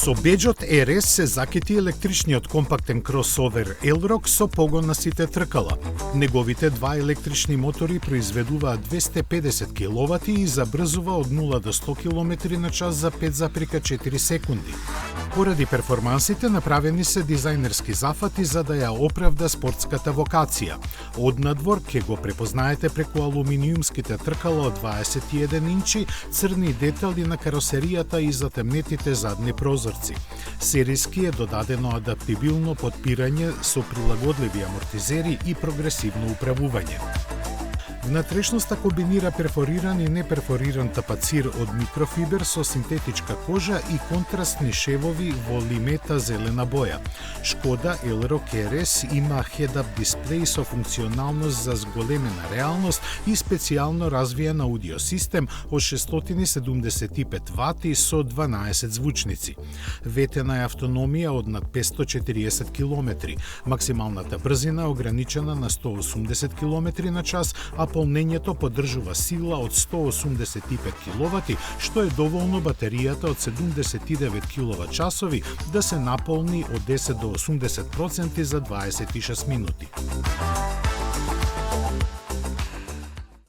Со беџот RS се закити електричниот компактен кросовер Elroq со погон на сите тркала. Неговите два електрични мотори произведуваат 250 киловати и забрзува од 0 до 100 км на час за 5,4 секунди. Поради перформансите направени се дизајнерски зафати за да ја оправда спортската вокација. Однадвор ќе го препознаете преку алуминиумските тркала од 21 инчи, црни детали на каросеријата и затемнетите задни прозорци. Сериски е додадено адаптибилно потпирање со прилагодливи амортизери и прогресивно управување. Внатрешноста комбинира перфориран и неперфориран тапацир од микрофибер со синтетичка кожа и контрастни шевови во лимета зелена боја. Шкода Elroq RS има head-up дисплеј со функционалност за зголемена реалност и специјално развиен аудио систем од 675 вати со 12 звучници. Ветена е автономија од над 540 км. Максималната брзина е ограничена на 180 км на час, а полнењето поддржува сила од 185 киловати, што е доволно батеријата од 79 киловат-часови да се наполни од 10 до 80% за 26 минути.